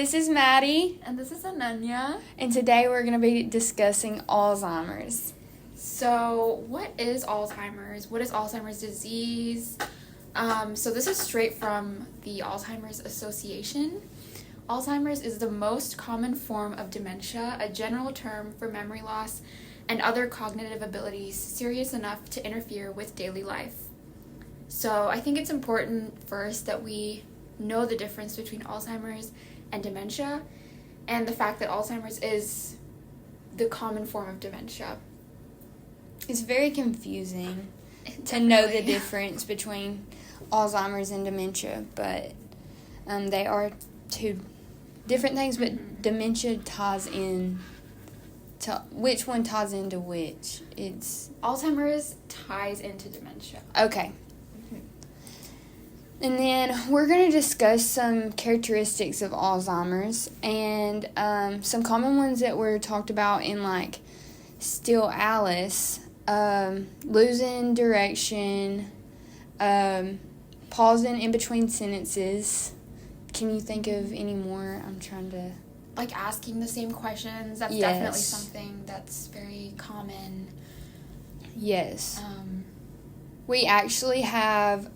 this is Maddie. And this is Ananya. And today we're going to be discussing Alzheimer's. So, what is Alzheimer's? What is Alzheimer's disease? So this is straight from the Alzheimer's Association. Alzheimer's is the most common form of dementia, a general term for memory loss and other cognitive abilities serious enough to interfere with daily life. So I think it's important first that we know the difference between Alzheimer's and dementia, and the fact that Alzheimer's is the common form of dementia. It's very confusing to know the difference between Alzheimer's and dementia, but they are two different things, but dementia ties in to which one ties into which? It's Alzheimer's ties into dementia. Okay. And then we're going to discuss some characteristics of Alzheimer's and some common ones that were talked about in like Still Alice, losing direction, pausing in between sentences. Can you think of any more? I'm trying to... Like asking the same questions. That's definitely something that's very common. Yes. We actually have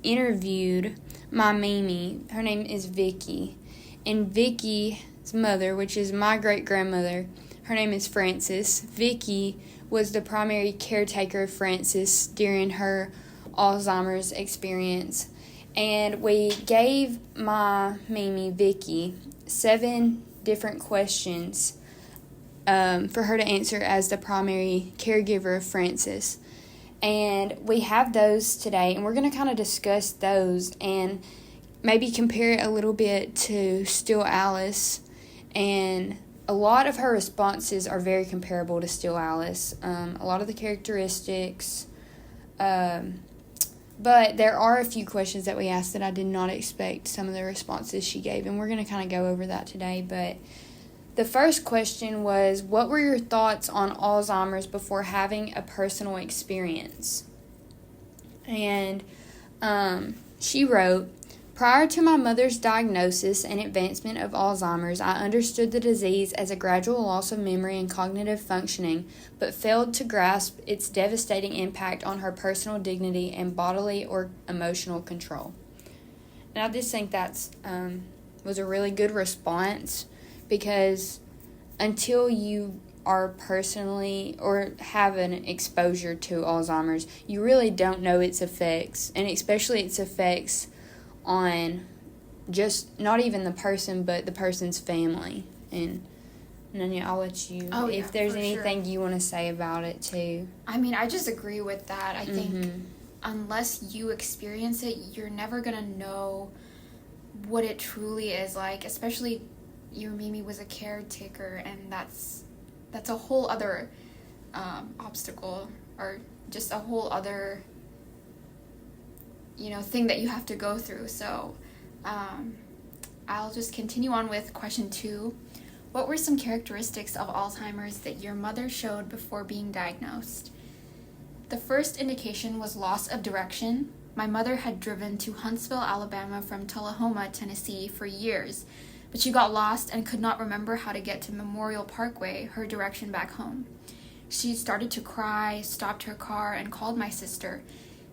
interviewed my Mimi. Her name is Vicky. And Vicky's mother, which is my great-grandmother, her name is Frances. Vicky was the primary caretaker of Frances during her Alzheimer's experience. And we gave my Mimi, Vicky, 7 different questions for her to answer as the primary caregiver of Frances. And we have those today, and we're going to kind of discuss those and maybe compare it a little bit to Still Alice. And a lot of her responses are very comparable to Still Alice. A lot of the characteristics, but there are a few questions that we asked that I did not expect some of the responses she gave, and we're going to kind of go over that today. But the first question was, what were your thoughts on Alzheimer's before having a personal experience? And she wrote, prior to my mother's diagnosis and advancement of Alzheimer's, I understood the disease as a gradual loss of memory and cognitive functioning, but failed to grasp its devastating impact on her personal dignity and bodily or emotional control. And I just think that's was a really good response, because until you are personally or have an exposure to Alzheimer's, you really don't know its effects, and especially its effects on just not even the person, but the person's family. And Ananya, I'll let you, if there's anything you want to say about it too. I mean, I just agree with that. I think unless you experience it, you're never going to know what it truly is like, especially your Mimi was a caretaker, and that's a whole other obstacle, or just a whole other thing that you have to go through. So I'll just continue on with question 2. What were some characteristics of Alzheimer's that your mother showed before being diagnosed? The first indication was loss of direction. My mother had driven to Huntsville, Alabama from Tullahoma, Tennessee for years, but she got lost and could not remember how to get to Memorial Parkway, her direction back home. She started to cry, stopped her car, and called my sister.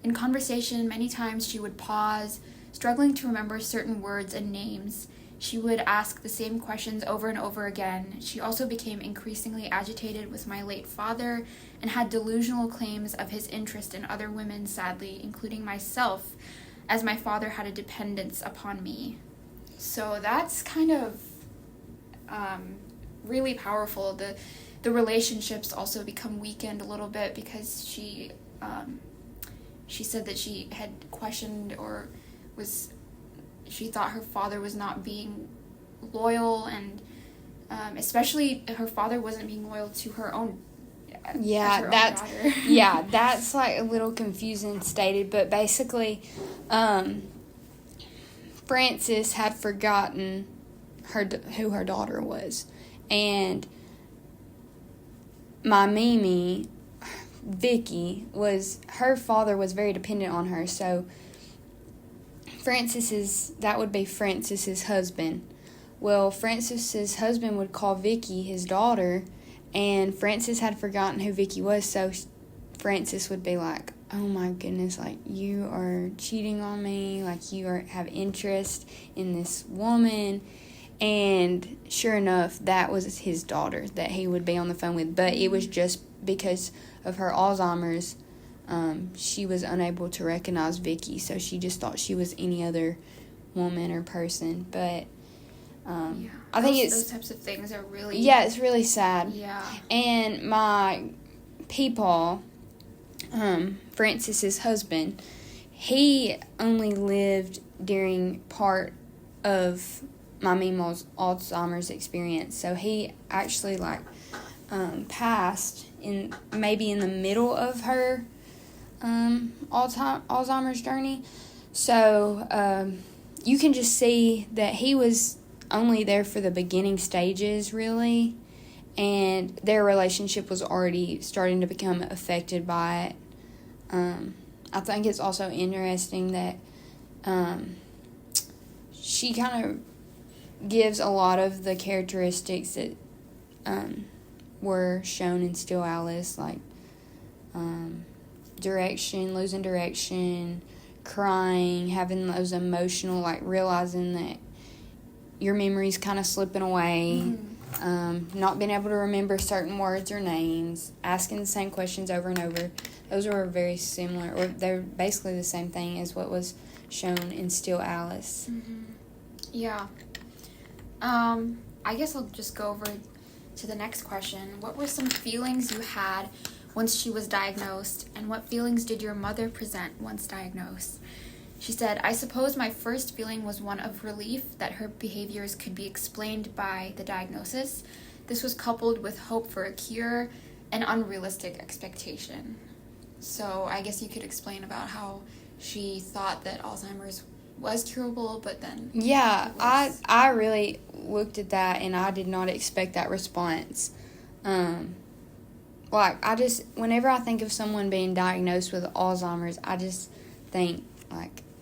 In conversation, many times she would pause, struggling to remember certain words and names. She would ask the same questions over and over again. She also became increasingly agitated with my late father and had delusional claims of his interest in other women, sadly, including myself, as my father had a dependence upon me. So that's kind of really powerful. The relationships also become weakened a little bit, because she said that she had questioned or she thought her father was not being loyal, and especially her father wasn't being loyal to her own daughter. Yeah, that's like a little confusing stated, but basically Frances had forgotten who her daughter was, and my Mimi, Vicky, her father was very dependent on her, so that would be Frances's husband, Well, Francis's husband would call Vicky his daughter, and Francis had forgotten who Vicky was, so Francis would be like, oh my goodness, like, you are cheating on me, like, have interest in this woman. And sure enough, that was his daughter that he would be on the phone with, but it was just because of her Alzheimer's. She was unable to recognize Vicky, so she just thought she was any other woman or person. But I think those types of things are really... Yeah, it's really sad. Yeah. And my peepaw, Francis's husband, he only lived during part of my Meemaw's Alzheimer's experience. So he actually, passed maybe in the middle of her Alzheimer's journey. So you can just see that he was only there for the beginning stages, really, and their relationship was already starting to become affected by it. I think it's also interesting that she kind of gives a lot of the characteristics that were shown in Still Alice, like losing direction, crying, having those emotional, realizing that your memory's kind of slipping away, not being able to remember certain words or names, asking the same questions over and over. Those were very similar, or they're basically the same thing as what was shown in Still Alice. Mm-hmm. Yeah. I guess I'll just go over to the next question. What were some feelings you had once she was diagnosed, and what feelings did your mother present once diagnosed? She said, I suppose my first feeling was one of relief that her behaviors could be explained by the diagnosis. This was coupled with hope for a cure and unrealistic expectation. So I guess you could explain about how she thought that Alzheimer's was curable, but then... Yeah, I really looked at that, and I did not expect that response. Whenever I think of someone being diagnosed with Alzheimer's, I just think,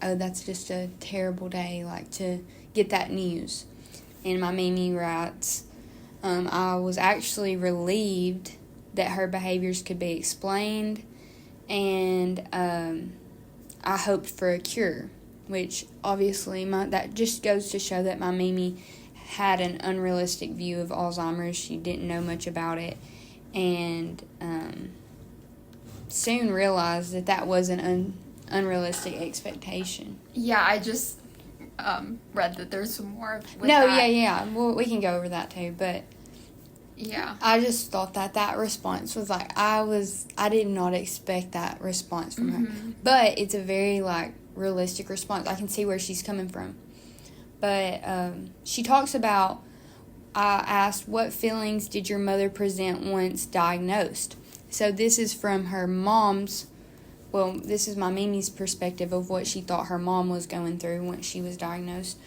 oh, that's just a terrible day, to get that news. And my Mimi writes, I was actually relieved that her behaviors could be explained, and I hoped for a cure, which obviously that just goes to show that my Mimi had an unrealistic view of Alzheimer's. She didn't know much about it, and soon realized that was an unrealistic expectation. Yeah, I just read that there's some more with No, that. yeah. Well, we can go over that too, but yeah, I just thought that response was I did not expect that response from her. But it's a very realistic response. I can see where she's coming from. But she talks about, I asked, what feelings did your mother present once diagnosed? So this is from her mom's, this is my Mimi's perspective of what she thought her mom was going through once she was diagnosed.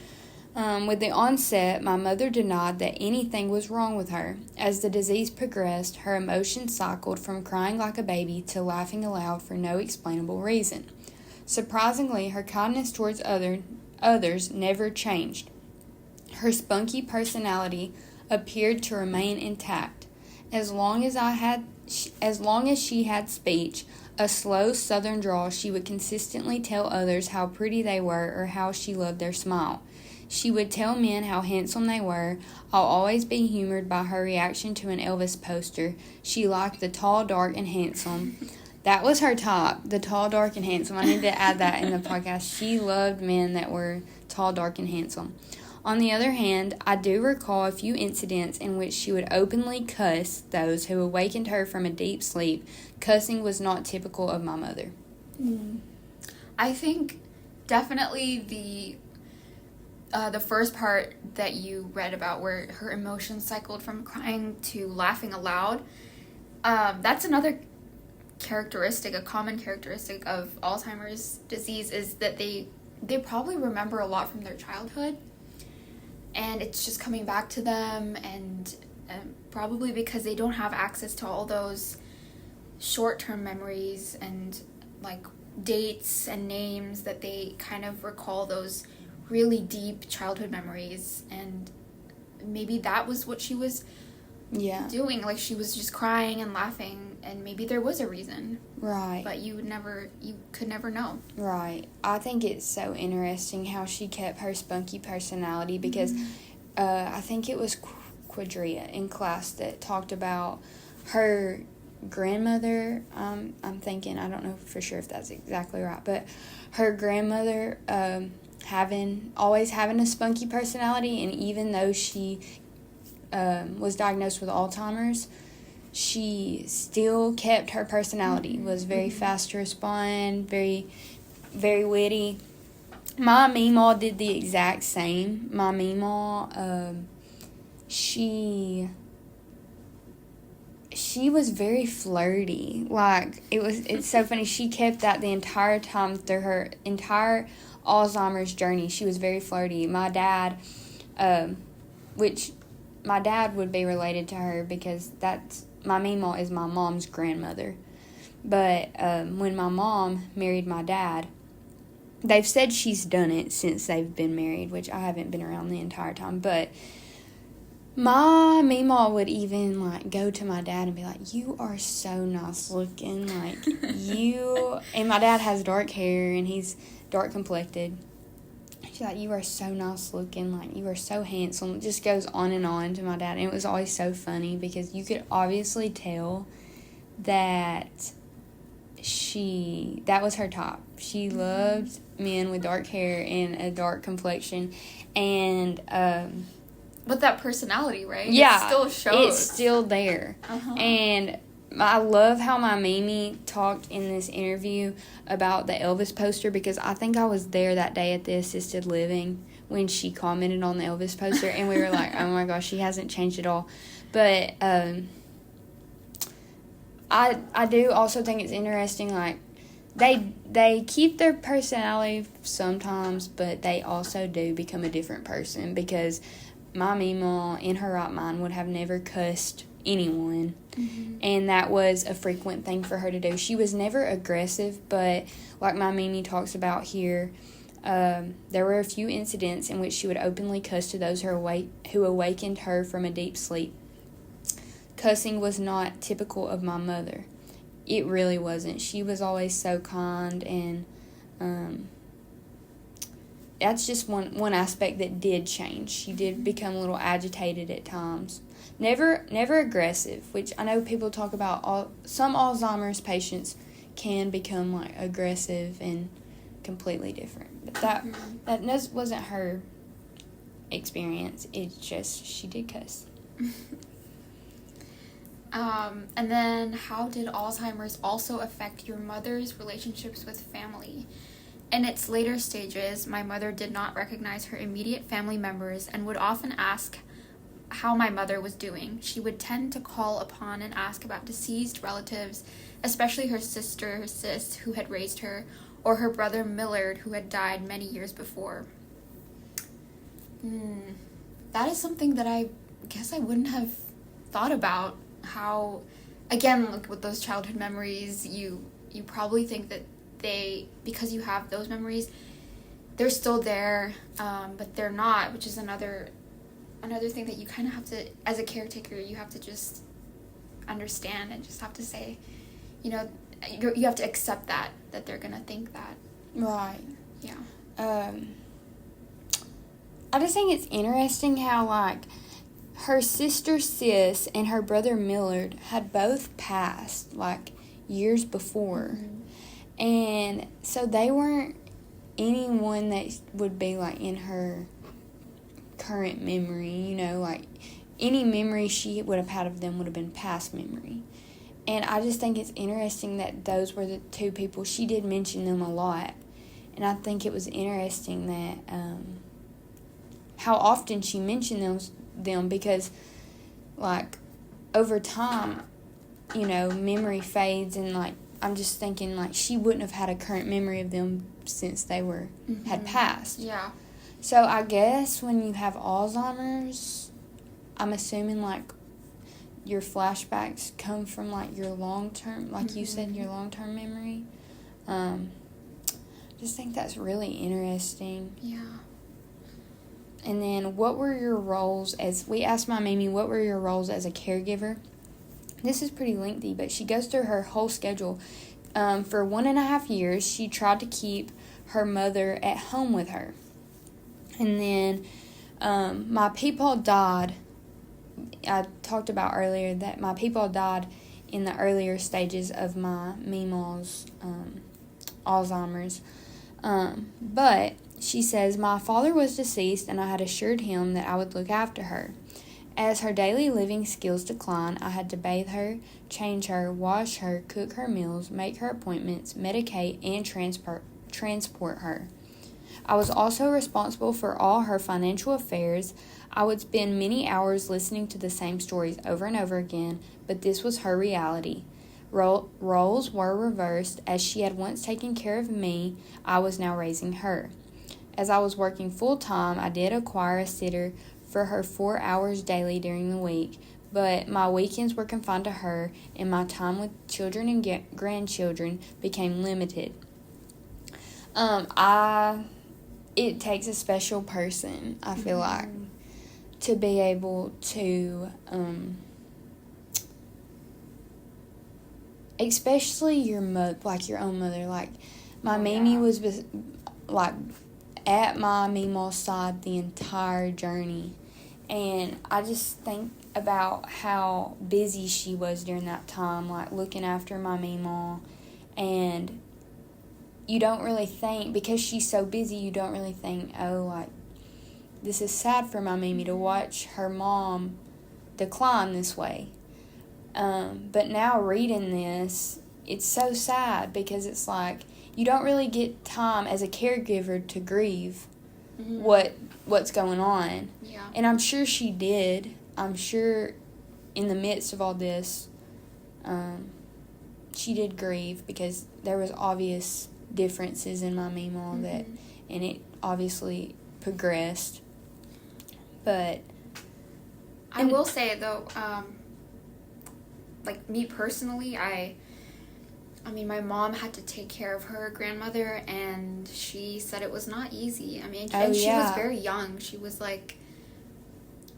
With the onset, my mother denied that anything was wrong with her. As the disease progressed, her emotions cycled from crying like a baby to laughing aloud for no explainable reason. Surprisingly, her kindness towards others never changed. Her spunky personality appeared to remain intact. As long as she had speech, a slow southern drawl, she would consistently tell others how pretty they were or how she loved their smile. She would tell men how handsome they were. I'll always be humored by her reaction to an Elvis poster. She liked the tall, dark, and handsome. That was her top, the tall, dark, and handsome. I need to add that in the podcast. She loved men that were tall, dark, and handsome. On the other hand, I do recall a few incidents in which she would openly cuss those who awakened her from a deep sleep. Cussing was not typical of my mother. I think definitely the first part that you read about where her emotions cycled from crying to laughing aloud, that's another characteristic, a common characteristic of Alzheimer's disease, is that they probably remember a lot from their childhood, and it's just coming back to them, and probably because they don't have access to all those short-term memories and dates and names, that they kind of recall those really deep childhood memories, and maybe that was what she was doing. Like, she was just crying and laughing, and maybe there was a reason. Right. But you could never know. Right. I think it's so interesting how she kept her spunky personality, because I think it was Quadria in class that talked about her grandmother. I'm thinking, I don't know for sure if that's exactly right, but her grandmother always having a spunky personality, and even though she was diagnosed with Alzheimer's, she still kept her personality, was very fast to respond, very, very witty. My Meemaw did the exact same. My Meemaw, she was very flirty. Like, it's so funny. She kept that the entire time through her entire Alzheimer's journey. She was very flirty. My dad, which my dad would be related to her, because my Meemaw is my mom's grandmother. But when my mom married my dad, they've said she's done it since they've been married, which I haven't been around the entire time. But my Meemaw would even, like, go to my dad and be like, "You are so nice looking, like, you..." And my dad has dark hair, and he's dark complected. She's like, "You are so nice looking, like, you are so handsome." It just goes on and on to my dad. And it was always so funny, because you could obviously tell that that was her type. She loved men with dark hair and a dark complexion. And, with that personality, right? Yeah. It still shows. It's still there. And I love how my Mimi talked in this interview about the Elvis poster, because I think I was there that day at the assisted living when she commented on the Elvis poster, and we were like, oh my gosh, she hasn't changed at all. But I do also think it's interesting, like, they keep their personality sometimes, but they also do become a different person, because my Meemaw, in her right mind, would have never cussed anyone. And that was a frequent thing for her to do. She was never aggressive, but like my Mimi talks about here, there were a few incidents in which she would openly cuss to those who awakened her from a deep sleep. Cussing was not typical of my mother. It really wasn't. She was always so kind, and that's just one aspect that did change. She did become a little agitated at times. Never aggressive, which I know people talk about. Some Alzheimer's patients can become, like, aggressive and completely different. But that wasn't her experience. It's just she did cuss. And then, how did Alzheimer's also affect your mother's relationships with family? In its later stages, my mother did not recognize her immediate family members and would often ask how my mother was doing. She would tend to call upon and ask about deceased relatives, especially her sister, Sis, who had raised her, or her brother Millard, who had died many years before. That is something that I guess I wouldn't have thought about. How, again, like with those childhood memories, you probably think that because you have those memories, they're still there, but they're not, which is another thing that you kind of have to, as a caretaker, you have to just understand and just have to say, you have to accept that they're gonna think that. Right. Yeah. I just think it's interesting how, like, her sister Sis and her brother Millard had both passed, like, years before. And so they weren't anyone that would be, like, in her current memory, like, any memory she would have had of them would have been past memory. And I just think it's interesting that those were the two people. She did mention them a lot. And I think it was interesting that how often she mentioned them, because, like, over time, memory fades, and, like, I'm just thinking, like, she wouldn't have had a current memory of them since they had passed. Yeah. So I guess when you have Alzheimer's, I'm assuming, like, your flashbacks come from, like, your long-term, like you said, your long-term memory. Just think that's really interesting. Yeah. And then, what were your roles we asked my Mimi, what were your roles as a caregiver? This is pretty lengthy, but she goes through her whole schedule. For 1.5 years, she tried to keep her mother at home with her. And then, my peepaw died. I talked about earlier that my peepaw died in the earlier stages of my Meemaw's Alzheimer's. But she says, my father was deceased and I had assured him that I would look after her. As her daily living skills declined, I had to bathe her, change her, wash her, cook her meals, make her appointments, medicate, and transport her. I was also responsible for all her financial affairs. I would spend many hours listening to the same stories over and over again, but this was her reality. Roles were reversed. As she had once taken care of me, I was now raising her. As I was working full-time, I did acquire a sitter for her 4 hours daily during the week, but my weekends were confined to her, and my time with children and grandchildren became limited. It takes a special person, I feel like, to be able to, especially your own mother. Like, my Mimi was, like, at my Meemaw's side the entire journey. And I just think about how busy she was during that time, like, looking after my Meemaw. And you don't really think, because she's so busy, you don't really think, oh, like, this is sad for my Mimi to watch her mom decline this way. But now reading this, it's so sad because it's like you don't really get time as a caregiver to grieve what's going on. Yeah. And I'm sure she did. I'm sure in the midst of all this, she did grieve because there was obvious differences in my Meemaw and it obviously progressed. But I will say though, like me personally, I mean, my mom had to take care of her grandmother, and she said it was not easy. I mean, and she was very young. She was like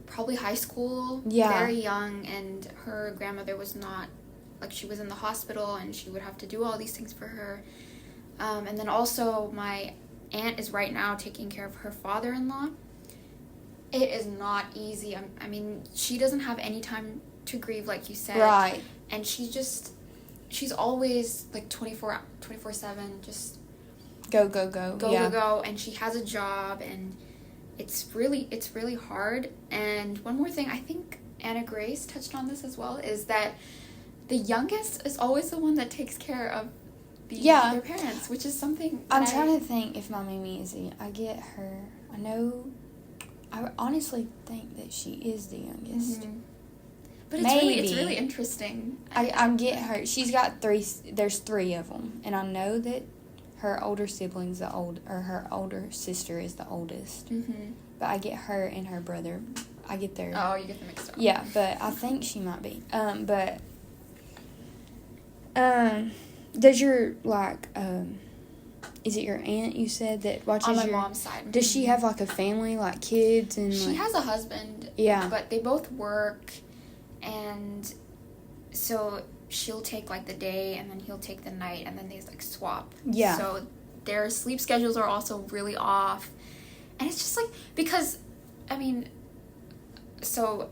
probably high school, very young, and her grandmother was not, like, she was in the hospital, and she would have to do all these things for her. And then also my aunt is right now taking care of her father-in-law. It is not easy. I mean, she doesn't have any time to grieve, like you said. Right. And she's always like 24/7, just go. And she has a job, and it's really hard. And one more thing, I think Anna Grace touched on this as well, is that the youngest is always the one that takes care of their parents, which is something I'm trying to think if my Mimi is I get her. I honestly think that she is the youngest. Mm-hmm. But it's really interesting. I get her. She's got 3. There's 3 of them, and I know that her older sibling's her older sister is the oldest. Mm-hmm. But I get her and her brother. I get their. Oh, you get them mixed up. Yeah, but I think she might be. Does your is it your aunt you said that watches on my mom's side? Does she have like a family, like kids and? She has a husband. Yeah. But they both work. And so she'll take like the day, and then he'll take the night, and then they like swap. Yeah. So their sleep schedules are also really off. And it's just like, because, I mean, so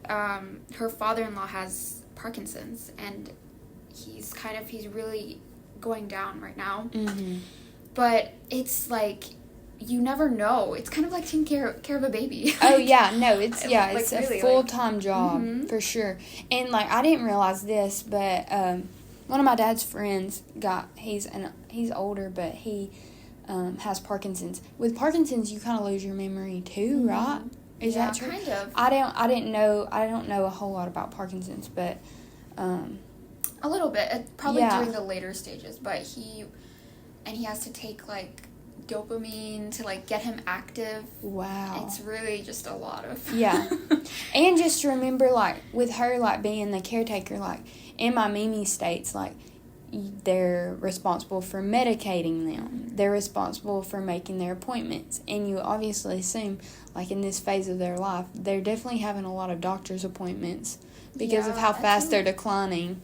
her father-in-law has Parkinson's, and he's really going down right now. Mm-hmm. But it's like, you never know. It's kind of like taking care of a baby. Oh, yeah. No, it's it's really, a full-time job, for sure. And, like, I didn't realize this, but one of my dad's friends he's older, but he has Parkinson's. With Parkinson's, you kind of lose your memory, too, right? Is that true? Kind of. I don't know a whole lot about Parkinson's, but... a little bit. Probably during the later stages, but he has to take, like, dopamine to like get him active. Wow. It's really just a lot of And just remember, like, with her, like, being the caretaker, like, in my Mimi states, like, they're responsible for medicating them they're responsible for making their appointments. And you obviously assume, like in this phase of their life, they're definitely having a lot of doctor's appointments because of how fast they're declining.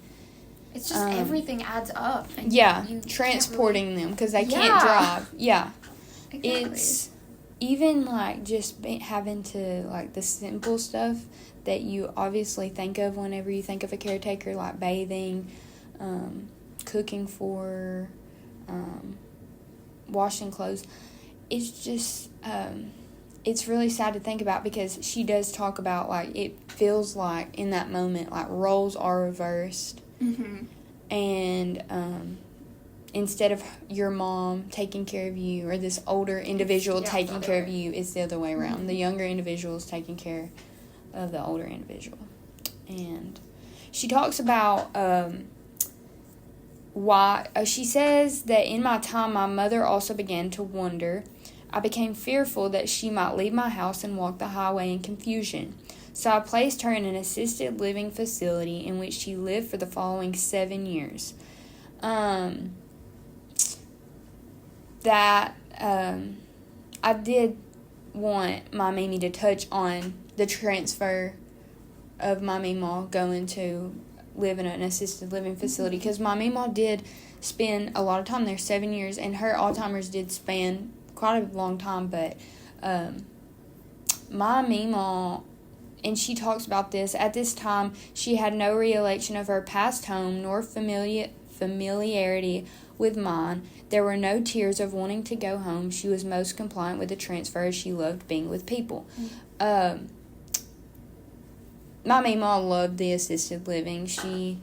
It's just everything adds up. And you transporting them because they can't drive. Yeah. Exactly. It's even, like, just having to, like, the simple stuff that you obviously think of whenever you think of a caretaker, like bathing, cooking for, washing clothes. It's just, it's really sad to think about because she does talk about, like, it feels like in that moment, like, roles are reversed. Mm-hmm. And, instead of your mom taking care of you or this older individual taking care of you, it's the other way around. Mm-hmm. The younger individual is taking care of the older individual. And she talks about why she says that in my time my mother also began to wonder. I became fearful that she might leave my house and walk the highway in confusion. So I placed her in an assisted living facility in which she lived for the following 7 years. I did want my Mimi to touch on the transfer of my Mima going to live in an assisted living facility because my Mima did spend a lot of time there, 7 years, and her Alzheimer's did span quite a long time, but my Mima, and she talks about this, at this time she had no recollection of her past home nor familiarity with mine. There were no tears of wanting to go home. She was most compliant with the transfer as she loved being with people. My Mima loved the assisted living. She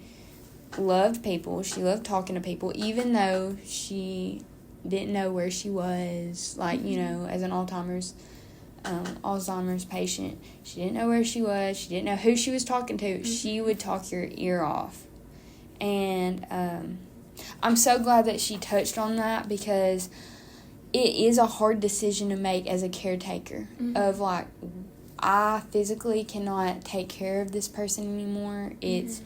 loved people. She loved talking to people, even though she didn't know where she was. Like, you know, as an Alzheimer's patient, she didn't know where she was. She didn't know who she was talking to. She would talk your ear off. And I'm so glad that she touched on that because it is a hard decision to make as a caretaker of, like, I physically cannot take care of this person anymore. It's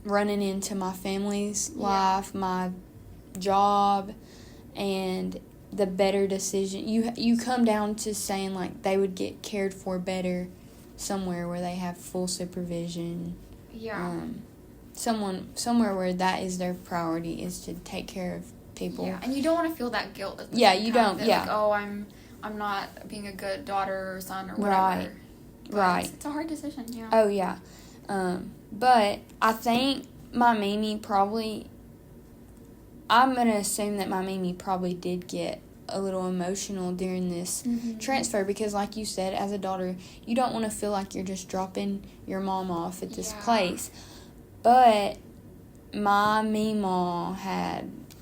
running into my family's life, my job, and the better decision. You come down to saying, like, they would get cared for better somewhere where they have full supervision. Yeah. Somewhere where that is their priority is to take care of people. Yeah, and you don't want to feel that guilt at the same you time. Don't. Like, oh, I'm not being a good daughter or son or whatever. Right. It's a hard decision, yeah. Oh, yeah. But I think my Mimi probably, I'm going to assume that my Mimi probably did get a little emotional during this transfer because, like you said, as a daughter, you don't want to feel like you're just dropping your mom off at this place. But my Mima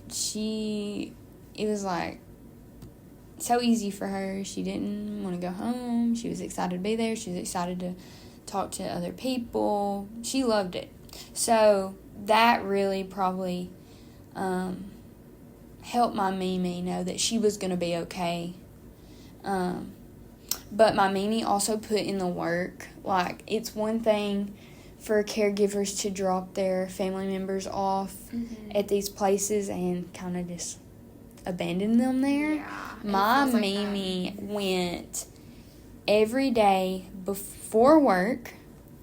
it was like so easy for her. She didn't want to go home. She was excited to be there. She was excited to talk to other people. She loved it. So that really probably helped my Mimi know that she was going to be okay. But my Mimi also put in the work. Like, it's one thing for caregivers to drop their family members off at these places and kind of just abandon them there. Yeah, my Mimi went every day before work.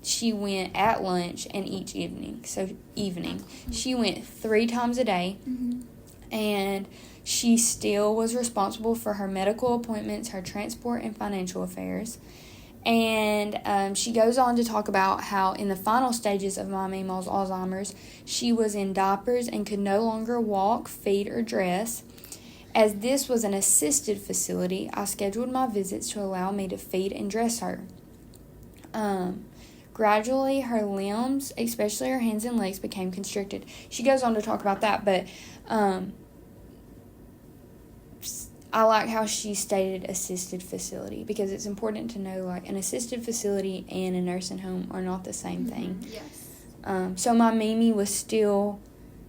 She went at lunch and each evening. She went 3 times a day. And she still was responsible for her medical appointments, her transport, and financial affairs. And she goes on to talk about how in the final stages of my Mima's Alzheimer's, she was in diapers and could no longer walk, feed, or dress. As this was an assisted facility, I scheduled my visits to allow me to feed and dress her. Gradually, her limbs, especially her hands and legs, became constricted. She goes on to talk about that, but I like how she stated assisted facility because it's important to know, like, an assisted facility and a nursing home are not the same thing. Yes. So my Mimi was still,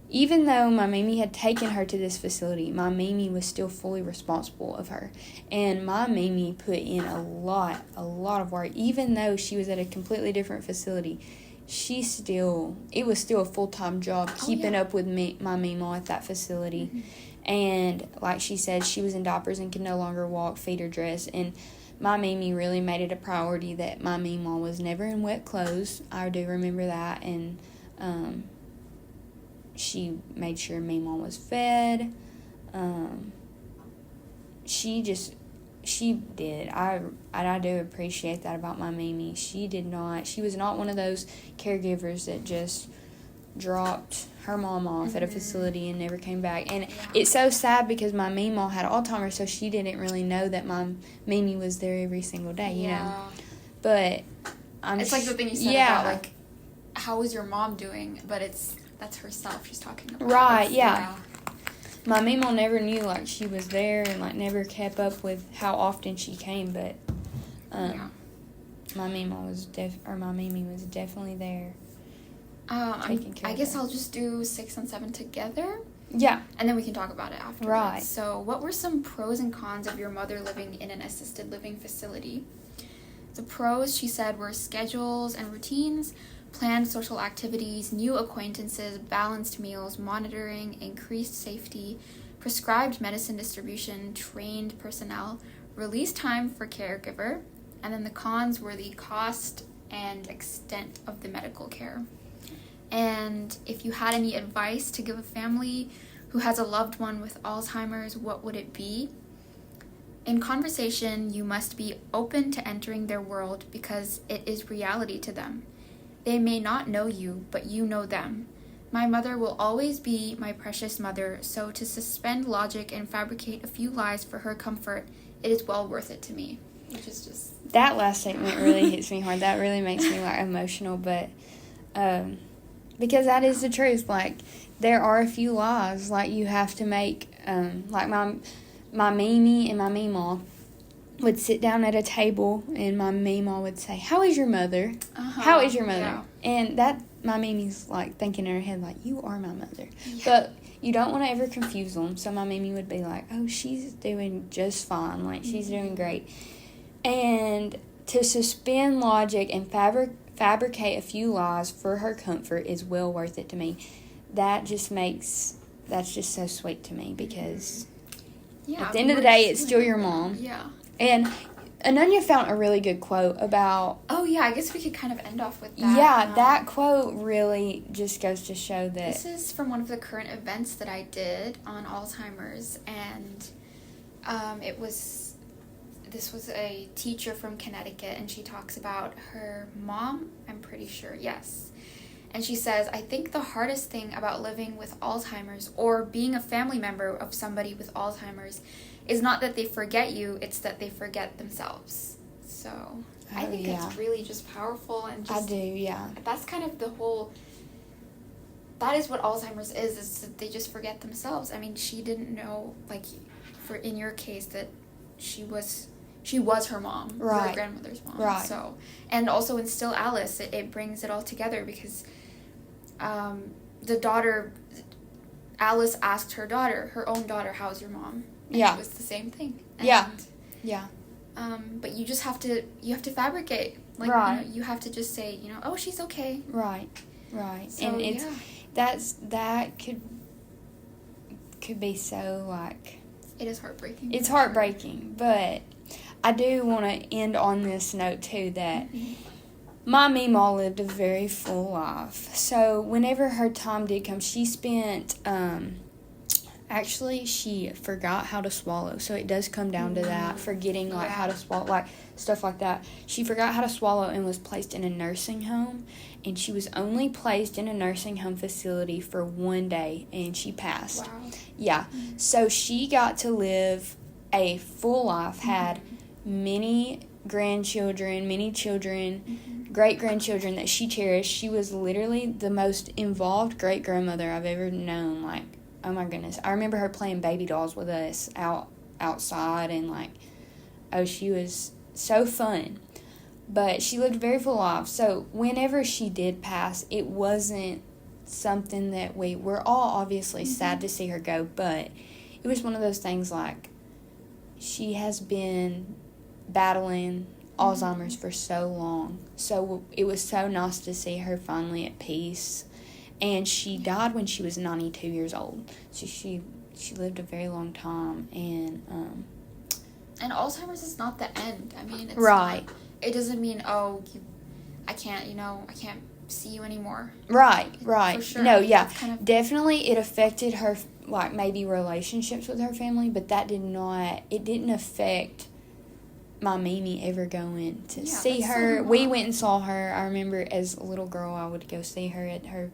even though my Mimi had taken her to this facility, my Mimi was still fully responsible of her. And my Mimi put in a lot of work. Even though she was at a completely different facility, it was still a full-time job keeping up with my Meemaw at that facility. Mm-hmm. And like she said, she was in diapers and could no longer walk, feed, or dress. And my Mimi really made it a priority that my Meemaw was never in wet clothes. I do remember that. And she made sure Meemaw was fed. She did. I do appreciate that about my Mimi. She was not one of those caregivers that just dropped her mom off at a facility and never came back. And it's so sad because my Meemaw had Alzheimer's, so she didn't really know that my Mimi was there every single day, you know. But it's like the thing you said about, like, how was your mom doing? But that's herself she's talking about. Right, yeah. My Meemaw never knew, like, she was there and, like, never kept up with how often she came, but my Meemaw was my Mimi was definitely there. Taking care I guess I'll just do 6 and 7 together. Yeah. And then we can talk about it afterwards. Right. So, what were some pros and cons of your mother living in an assisted living facility? The pros, she said, were schedules and routines, planned social activities, new acquaintances, balanced meals, monitoring, increased safety, prescribed medicine distribution, trained personnel, release time for caregiver, and then the cons were the cost and extent of the medical care. And if you had any advice to give a family who has a loved one with Alzheimer's, what would it be? In conversation, you must be open to entering their world because it is reality to them. They may not know you, but you know them. My mother will always be my precious mother, so to suspend logic and fabricate a few lies for her comfort, it is well worth it to me. Which is just... That last statement really hits me hard. That really makes me, like, emotional, but... because that is the truth. Like, there are a few lies, like, you have to make, like, my Mimi and my Meemaw would sit down at a table, and my Meemaw would say, how is your mother? How is your mother? Yeah. And that, my Mimi's, like, thinking in her head, like, you are my mother. Yeah. But you don't want to ever confuse them, so my Mimi would be like, oh, she's doing just fine, like, she's doing great. And to suspend logic and fabricate a few lies for her comfort is well worth it to me. That's just so sweet to me because at the end of the day, it's still your mom. Yeah. And Ananya found a really good quote about... Oh, yeah, I guess we could kind of end off with that. Yeah, that quote really just goes to show that... This is from one of the current events that I did on Alzheimer's, and this was a teacher from Connecticut, and she talks about her mom, I'm pretty sure, yes. And she says, I think the hardest thing about living with Alzheimer's or being a family member of somebody with Alzheimer's is not that they forget you, it's that they forget themselves. So I think it's really just powerful. And just, I do, yeah. That's kind of the whole... That is what Alzheimer's is that they just forget themselves. I mean, she didn't know, like, in your case, that she was her mom, right. Your grandmother's mom. Right. So, and also in Still Alice, it brings it all together because the daughter, Alice asked her own daughter, how's your mom? And it was the same thing. And, yeah. But you just have to fabricate. Like, right. You have to just say, oh, she's okay. Right. So, and it's, that could be so, like... It is heartbreaking. It's heartbreaking, but I do want to end on this note, too, that my Meemaw lived a very full life. So whenever her time did come, she spent, actually, she forgot how to swallow. So it does come down to that, forgetting, like, how to swallow, like, stuff like that. She forgot how to swallow and was placed in a nursing home. And she was only placed in a nursing home facility for 1 day, and she passed. Wow. Yeah. So she got to live a full life, had many grandchildren, many children, great-grandchildren that she cherished. She was literally the most involved great-grandmother I've ever known. Like, oh my goodness. I remember her playing baby dolls with us outside, and, like, she was so fun. But she lived a very full life. So whenever she did pass, it wasn't something that we were all obviously sad to see her go. But it was one of those things like she has been battling Alzheimer's for so long. So it was so nice to see her finally at peace. And she died when she was 92 years old. So she lived a very long time. And Alzheimer's is not the end. I mean, it's right. not, it doesn't mean, I can't see you anymore. Right. For sure. No, yeah. Kind of, definitely it affected her, like, maybe relationships with her family, but it didn't affect my Mimi ever going to see her. So we went and saw her. I remember as a little girl, I would go see her at her,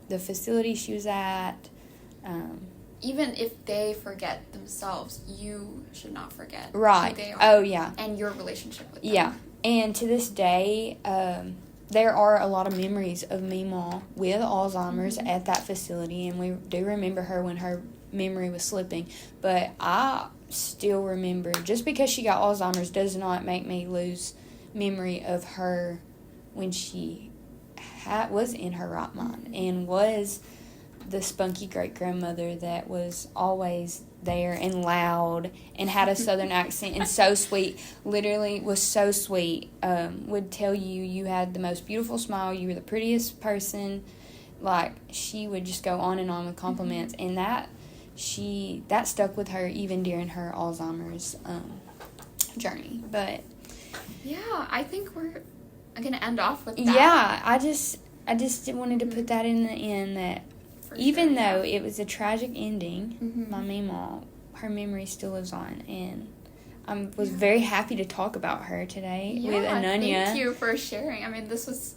the facility she was at. Even if they forget themselves, you should not forget right. who they are. Oh, yeah. And your relationship with them. Yeah. And to this day, there are a lot of memories of Meemaw with Alzheimer's at that facility, and we do remember her when her memory was slipping. But I still remember, just because she got Alzheimer's does not make me lose memory of her when she was in her right mind and was the spunky great-grandmother that was always there and loud and had a southern accent and so sweet, literally was so sweet, would tell you had the most beautiful smile, you were the prettiest person. Like, she would just go on and on with compliments, and that stuck with her even during her Alzheimer's journey. But yeah, I think we're gonna end off with that. Yeah, I just wanted to put that in the end that even though it was a tragic ending, my Meemaw, her memory still lives on, and I was very happy to talk about her today with Ananya. Thank you for sharing. I mean, this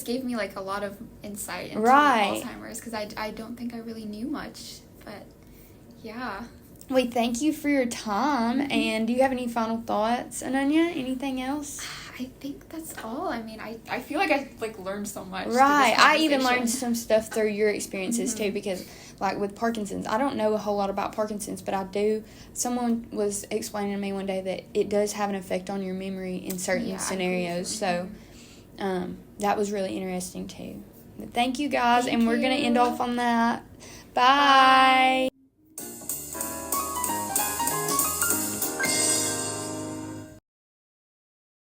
gave me like a lot of insight into right. Alzheimer's, because I don't think I really knew much, but yeah. We thank you for your time, and do you have any final thoughts, Ananya? Anything else? I think that's all. I mean, I feel like I learned so much. Right. I even learned some stuff through your experiences too, because like with Parkinson's, I don't know a whole lot about Parkinson's, but I do. Someone was explaining to me one day that it does have an effect on your memory in certain scenarios. So that was really interesting too. But thank you guys, and we're going to end off on that. Bye.